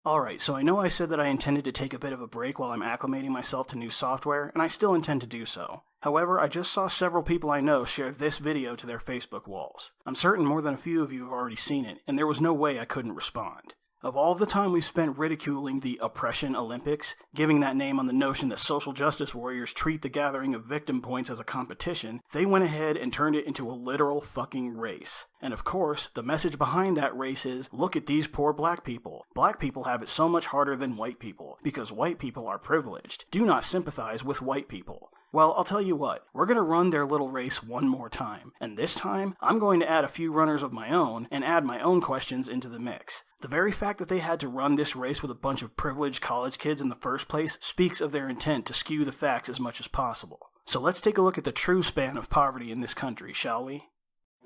Alright, so I know I said that I intended to take a bit of a break while I'm acclimating myself to new software, and I still intend to do so. However, I just saw several people I know share this video to their Facebook walls. I'm certain more than a few of you have already seen it, and there was no way I couldn't respond. Of all of the time we've spent ridiculing the Oppression Olympics, giving that name on the notion that social justice warriors treat the gathering of victim points as a competition, they went ahead and turned it into a literal fucking race. And of course, the message behind that race is, look at these poor black people. Black people have it so much harder than white people, because white people are privileged. Do not sympathize with white people. Well, I'll tell you what, we're going to run their little race one more time, and this time, I'm going to add a few runners of my own, and add my own questions into the mix. The very fact that they had to run this race with a bunch of privileged college kids in the first place speaks of their intent to skew the facts as much as possible. So let's take a look at the true span of poverty in this country, shall we?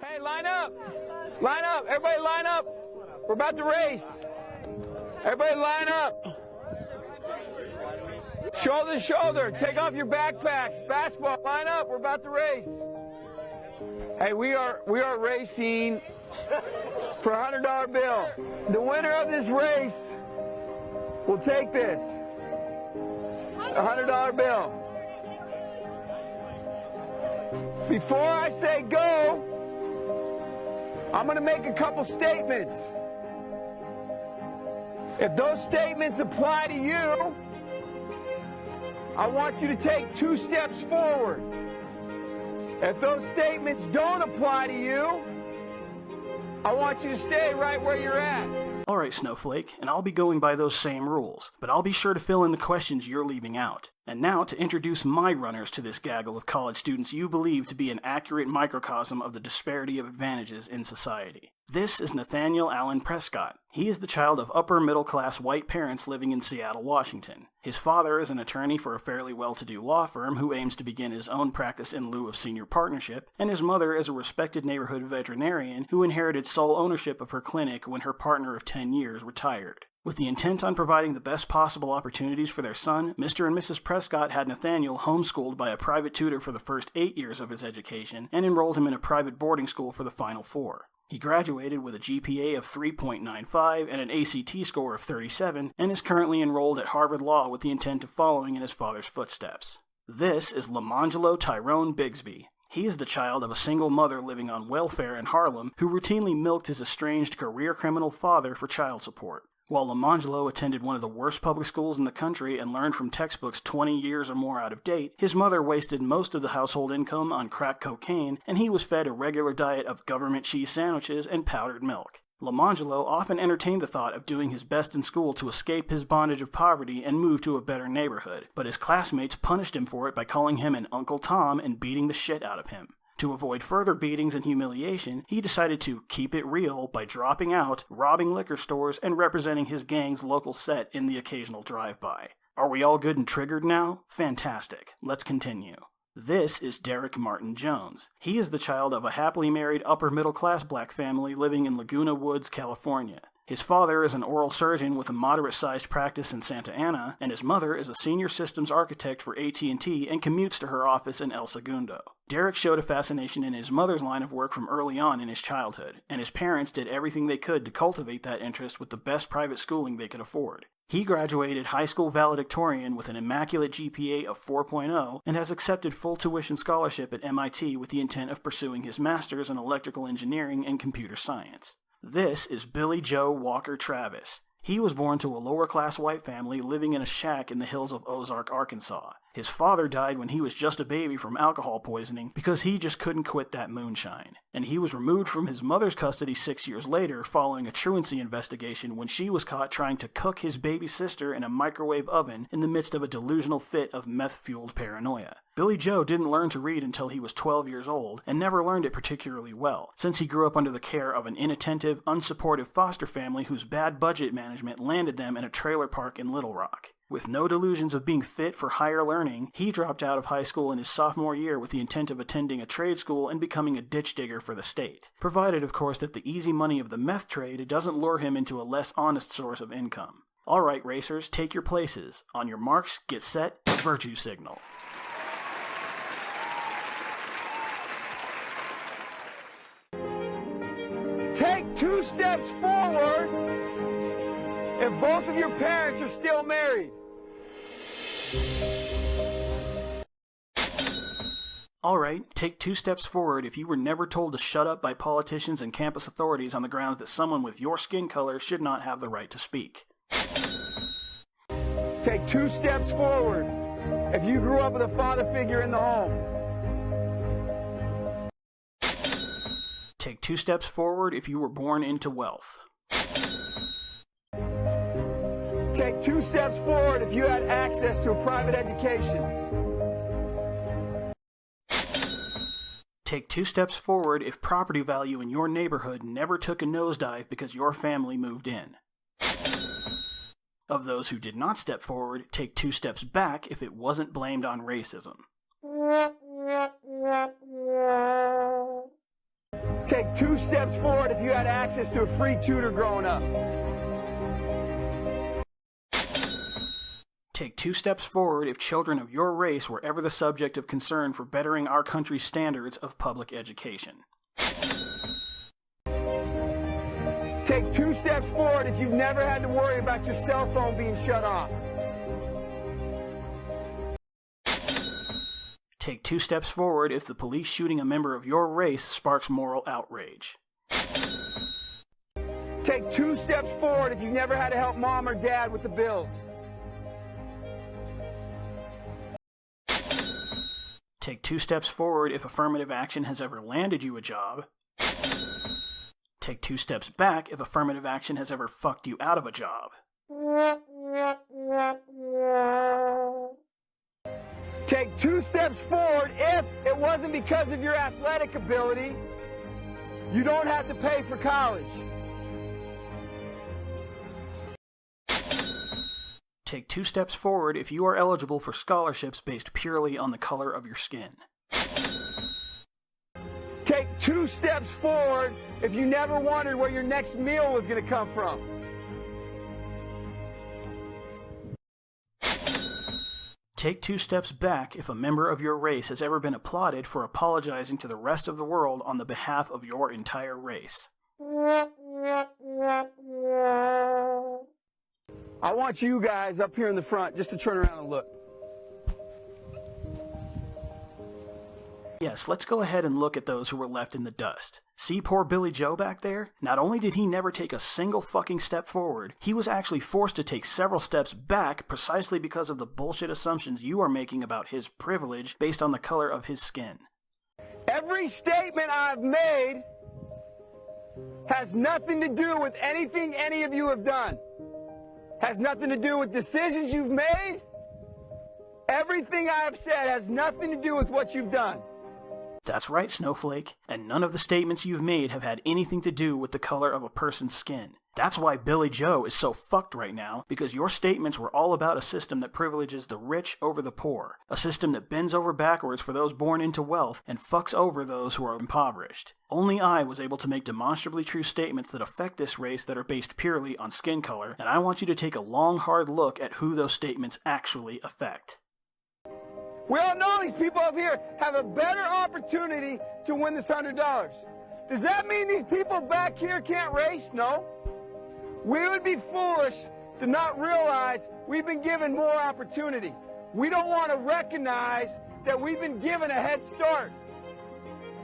Hey, line up! Line up! Everybody line up! We're about to race! Everybody line up! Shoulder to shoulder, take off your backpacks. Basketball, line up, we're about to race. Hey, we are racing for a $100 bill. The winner of this race will take this. It's a $100 bill. Before I say go, I'm gonna make a couple statements. If those statements apply to you, I want you to take 2 steps forward. If those statements don't apply to you, I want you to stay right where you're at. Alright, Snowflake, and I'll be going by those same rules, but I'll be sure to fill in the questions you're leaving out. And now to introduce my runners to this gaggle of college students you believe to be an accurate microcosm of the disparity of advantages in society. This is Nathaniel Allen Prescott. He is the child of upper middle class white parents living in Seattle, Washington. His father is an attorney for a fairly well-to-do law firm who aims to begin his own practice in lieu of senior partnership, and his mother is a respected neighborhood veterinarian who inherited sole ownership of her clinic when her partner of 10 years retired. With the intent on providing the best possible opportunities for their son, Mr. and Mrs. Prescott had Nathaniel homeschooled by a private tutor for the first 8 years of his education and enrolled him in a private boarding school for the final 4. He graduated with a GPA of 3.95 and an ACT score of 37 and is currently enrolled at Harvard Law with the intent of following in his father's footsteps. This is Lamangelo Tyrone Bigsby. He is the child of a single mother living on welfare in Harlem who routinely milked his estranged career criminal father for child support. While Lamangelo attended one of the worst public schools in the country and learned from textbooks 20 years or more out of date, his mother wasted most of the household income on crack cocaine, and he was fed a regular diet of government cheese sandwiches and powdered milk. Lamangelo often entertained the thought of doing his best in school to escape his bondage of poverty and move to a better neighborhood, but his classmates punished him for it by calling him an Uncle Tom and beating the shit out of him. To avoid further beatings and humiliation, he decided to keep it real by dropping out, robbing liquor stores, and representing his gang's local set in the occasional drive-by. Are we all good and triggered now? Fantastic. Let's continue. This is Derrick Martin Jones. He is the child of a happily married upper-middle-class black family living in Laguna Woods, California. His father is an oral surgeon with a moderate-sized practice in Santa Ana, and his mother is a senior systems architect for AT&T and commutes to her office in El Segundo. Derrick showed a fascination in his mother's line of work from early on in his childhood, and his parents did everything they could to cultivate that interest with the best private schooling they could afford. He graduated high school valedictorian with an immaculate GPA of 4.0 and has accepted full tuition scholarship at MIT with the intent of pursuing his master's in electrical engineering and computer science. This is Billie Jo Walker Travis. He was born to a lower-class white family living in a shack in the hills of Ozark, Arkansas. His father died when he was just a baby from alcohol poisoning because he just couldn't quit that moonshine. And he was removed from his mother's custody 6 years later following a truancy investigation when she was caught trying to cook his baby sister in a microwave oven in the midst of a delusional fit of meth-fueled paranoia. Billie Jo didn't learn to read until he was 12 years old and never learned it particularly well, since he grew up under the care of an inattentive, unsupportive foster family whose bad budget management landed them in a trailer park in Little Rock. With no delusions of being fit for higher learning, he dropped out of high school in his sophomore year with the intent of attending a trade school and becoming a ditch digger for the state, provided of course that the easy money of the meth trade doesn't lure him into a less honest source of income. Alright racers, take your places. On your marks, get set, virtue signal. Take 2 steps forward. if both of your parents are still married? Alright, take 2 steps forward if you were never told to shut up by politicians and campus authorities on the grounds that someone with your skin color should not have the right to speak. Take 2 steps forward if you grew up with a father figure in the home. Take 2 steps forward if you were born into wealth. Take 2 steps forward if you had access to a private education. Take 2 steps forward if property value in your neighborhood never took a nosedive because your family moved in. Of those who did not step forward, take 2 steps back if it wasn't blamed on racism. Take 2 steps forward if you had access to a free tutor growing up. Take 2 steps forward if children of your race were ever the subject of concern for bettering our country's standards of public education. Take 2 steps forward if you've never had to worry about your cell phone being shut off. Take 2 steps forward if the police shooting a member of your race sparks moral outrage. Take 2 steps forward if you've never had to help mom or dad with the bills. Take 2 steps forward if affirmative action has ever landed you a job. Take 2 steps back if affirmative action has ever fucked you out of a job. Take 2 steps forward if it wasn't because of your athletic ability, you don't have to pay for college. Take 2 steps forward if you are eligible for scholarships based purely on the color of your skin. Take 2 steps forward if you never wondered where your next meal was going to come from. Take 2 steps back if a member of your race has ever been applauded for apologizing to the rest of the world on the behalf of your entire race. I want you guys up here in the front just to turn around and look. Yes, let's go ahead and look at those who were left in the dust. See poor Billie Jo back there? Not only did he never take a single fucking step forward, he was actually forced to take several steps back precisely because of the bullshit assumptions you are making about his privilege based on the color of his skin. Every statement I've made has nothing to do with anything any of you have done. Has nothing to do with decisions you've made. Everything I have said has nothing to do with what you've done. That's right, Snowflake, and none of the statements you've made have had anything to do with the color of a person's skin. That's why Billie Jo is so fucked right now, because your statements were all about a system that privileges the rich over the poor, a system that bends over backwards for those born into wealth and fucks over those who are impoverished. Only I was able to make demonstrably true statements that affect this race that are based purely on skin color, and I want you to take a long, hard look at who those statements actually affect. We all know these people over here have a better opportunity to win this $100. Does that mean these people back here can't race? No. We would be foolish to not realize we've been given more opportunity. We don't want to recognize that we've been given a head start.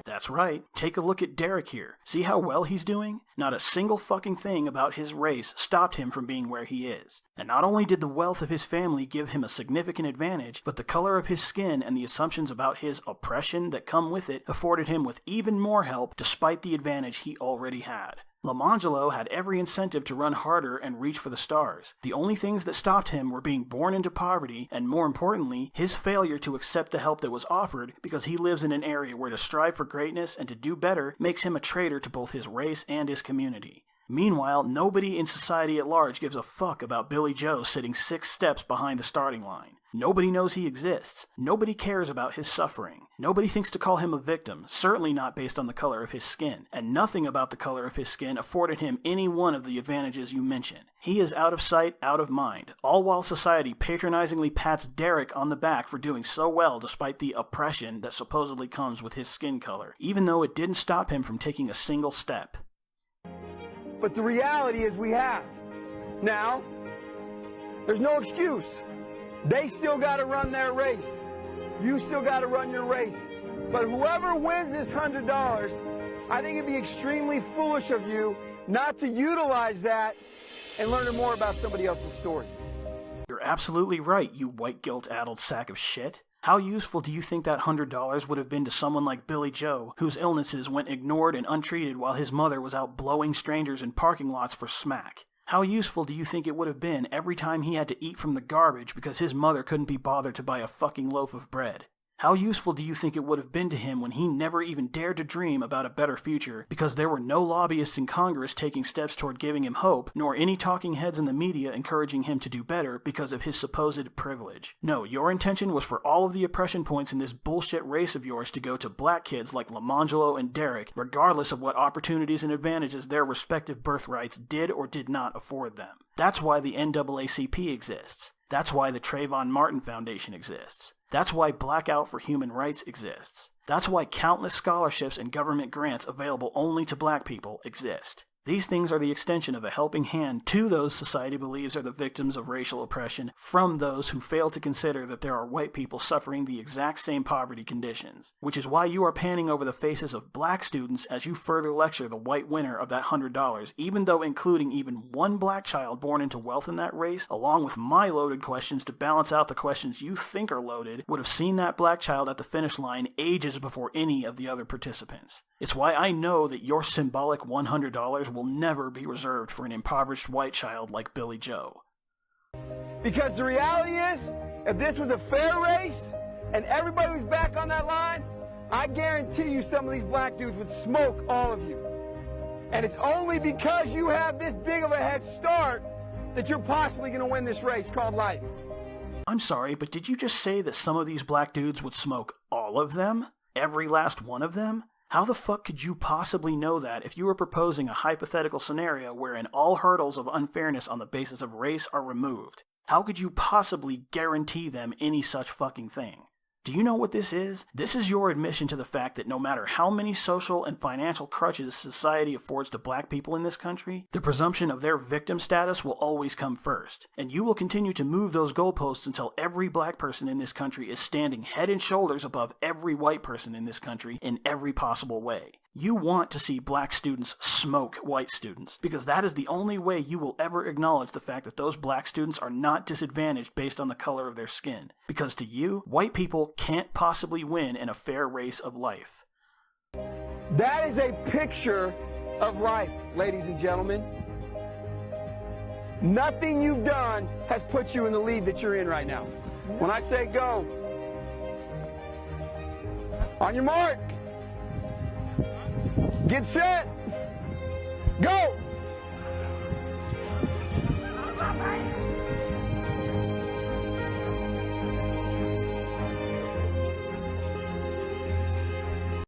That's right. Take a look at Derrick here. See how well he's doing? Not a single fucking thing about his race stopped him from being where he is. And not only did the wealth of his family give him a significant advantage, but the color of his skin and the assumptions about his oppression that come with it afforded him with even more help despite the advantage he already had. Lamangelo had every incentive to run harder and reach for the stars. The only things that stopped him were being born into poverty, and more importantly, his failure to accept the help that was offered because he lives in an area where to strive for greatness and to do better makes him a traitor to both his race and his community. Meanwhile, nobody in society at large gives a fuck about Billie Jo sitting 6 steps behind the starting line. Nobody knows he exists. Nobody cares about his suffering. Nobody thinks to call him a victim, certainly not based on the color of his skin. And nothing about the color of his skin afforded him any one of the advantages you mentioned. He is out of sight, out of mind, all while society patronizingly pats Derrick on the back for doing so well despite the oppression that supposedly comes with his skin color, even though it didn't stop him from taking a single step. But the reality is we have. Now, there's no excuse. They still got to run their race. You still got to run your race. But whoever wins this $100, I think it'd be extremely foolish of you not to utilize that and learn more about somebody else's story. You're absolutely right, you white guilt-addled sack of shit. How useful do you think that $100 would have been to someone like Billie Jo, whose illnesses went ignored and untreated while his mother was out blowing strangers in parking lots for smack? How useful do you think it would have been every time he had to eat from the garbage because his mother couldn't be bothered to buy a fucking loaf of bread? How useful do you think it would have been to him when he never even dared to dream about a better future because there were no lobbyists in Congress taking steps toward giving him hope, nor any talking heads in the media encouraging him to do better because of his supposed privilege? No, your intention was for all of the oppression points in this bullshit race of yours to go to black kids like Lamangelo and Derrick, regardless of what opportunities and advantages their respective birthrights did or did not afford them. That's why the NAACP exists. That's why the Trayvon Martin Foundation exists. That's why Blackout for Human Rights exists. That's why countless scholarships and government grants available only to black people exist. These things are the extension of a helping hand to those society believes are the victims of racial oppression from those who fail to consider that there are white people suffering the exact same poverty conditions. Which is why you are panning over the faces of black students as you further lecture the white winner of that $100, even though including even one black child born into wealth in that race, along with my loaded questions to balance out the questions you think are loaded, would have seen that black child at the finish line ages before any of the other participants. It's why I know that your symbolic $100 will never be reserved for an impoverished white child like Billie Jo. Because the reality is, if this was a fair race and everybody was back on that line, I guarantee you some of these black dudes would smoke all of you. And it's only because you have this big of a head start that you're possibly going to win this race called life. I'm sorry, but did you just say that some of these black dudes would smoke all of them? Every last one of them? How the fuck could you possibly know that if you were proposing a hypothetical scenario wherein all hurdles of unfairness on the basis of race are removed? How could you possibly guarantee them any such fucking thing? Do you know what this is? This is your admission to the fact that no matter how many social and financial crutches society affords to black people in this country, the presumption of their victim status will always come first. And you will continue to move those goalposts until every black person in this country is standing head and shoulders above every white person in this country in every possible way. You want to see black students smoke white students, because that is the only way you will ever acknowledge the fact that those black students are not disadvantaged based on the color of their skin. Because to you, white people can't possibly win in a fair race of life. That is a picture of life, ladies and gentlemen. Nothing you've done has put you in the lead that you're in right now. When I say go, on your mark, get set, go!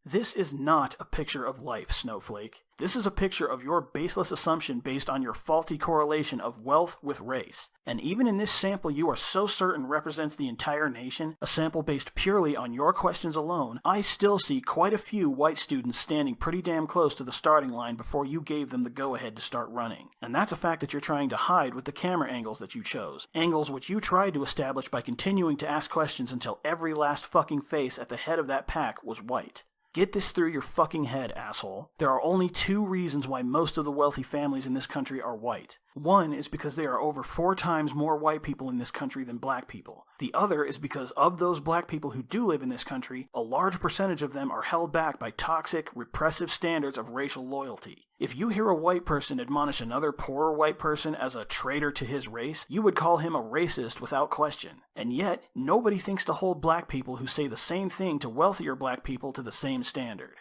This is not a picture of life, Snowflake. This is a picture of your baseless assumption based on your faulty correlation of wealth with race. And even in this sample you are so certain represents the entire nation, a sample based purely on your questions alone, I still see quite a few white students standing pretty damn close to the starting line before you gave them the go-ahead to start running. And that's a fact that you're trying to hide with the camera angles that you chose. Angles which you tried to establish by continuing to ask questions until every last fucking face at the head of that pack was white. Get this through your fucking head, asshole. There are only two reasons why most of the wealthy families in this country are white. One is because there are over 4 times more white people in this country than black people. The other is because of those black people who do live in this country, a large percentage of them are held back by toxic, repressive standards of racial loyalty. If you hear a white person admonish another poorer white person as a traitor to his race, you would call him a racist without question. And yet, nobody thinks to hold black people who say the same thing to wealthier black people to the same standard.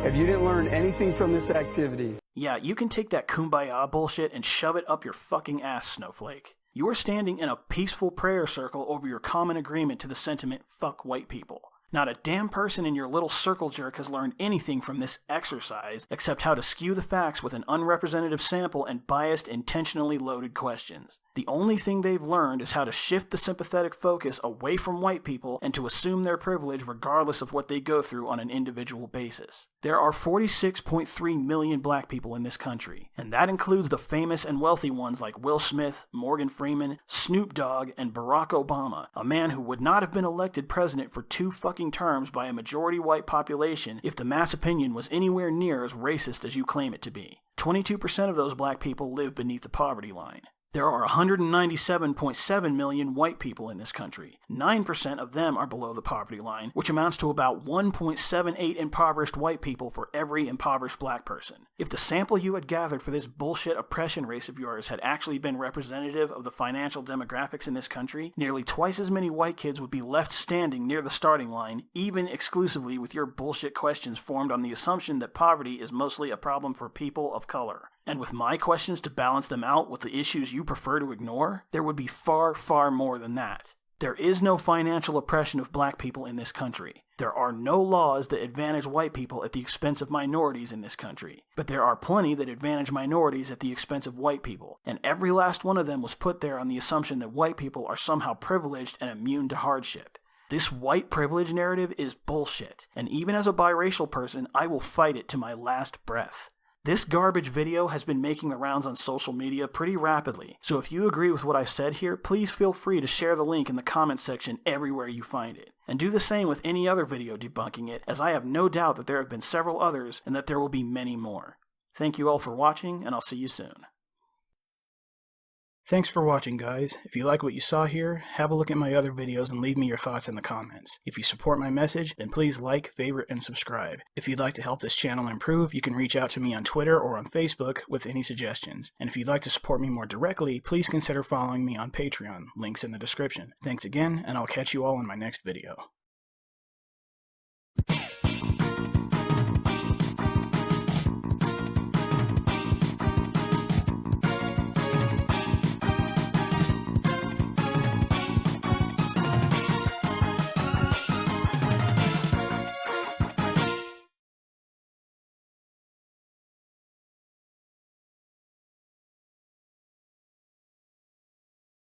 If you didn't learn anything from this activity... Yeah, you can take that kumbaya bullshit and shove it up your fucking ass, Snowflake. You are standing in a peaceful prayer circle over your common agreement to the sentiment, fuck white people. Not a damn person in your little circle jerk has learned anything from this exercise except how to skew the facts with an unrepresentative sample and biased, intentionally loaded questions. The only thing they've learned is how to shift the sympathetic focus away from white people and to assume their privilege regardless of what they go through on an individual basis. There are 46.3 million black people in this country, and that includes the famous and wealthy ones like Will Smith, Morgan Freeman, Snoop Dogg, and Barack Obama, a man who would not have been elected president for 2 fucking terms by a majority white population if the mass opinion was anywhere near as racist as you claim it to be. 22% of those black people live beneath the poverty line. There are 197.7 million white people in this country. 9% of them are below the poverty line, which amounts to about 1.78 impoverished white people for every impoverished black person. If the sample you had gathered for this bullshit oppression race of yours had actually been representative of the financial demographics in this country, nearly twice as many white kids would be left standing near the starting line, even exclusively with your bullshit questions formed on the assumption that poverty is mostly a problem for people of color. And with my questions to balance them out with the issues you prefer to ignore, there would be far, far more than that. There is no financial oppression of black people in this country. There are no laws that advantage white people at the expense of minorities in this country. But there are plenty that advantage minorities at the expense of white people, and every last one of them was put there on the assumption that white people are somehow privileged and immune to hardship. This white privilege narrative is bullshit, and even as a biracial person, I will fight it to my last breath. This garbage video has been making the rounds on social media pretty rapidly, so if you agree with what I've said here, please feel free to share the link in the comments section everywhere you find it. And do the same with any other video debunking it, as I have no doubt that there have been several others and that there will be many more. Thank you all for watching, and I'll see you soon. Thanks for watching, guys. If you like what you saw here, have a look at my other videos and leave me your thoughts in the comments. If you support my message, then please like, favorite, and subscribe. If you'd like to help this channel improve, you can reach out to me on Twitter or on Facebook with any suggestions. And if you'd like to support me more directly, please consider following me on Patreon. Links in the description. Thanks again, and I'll catch you all in my next video.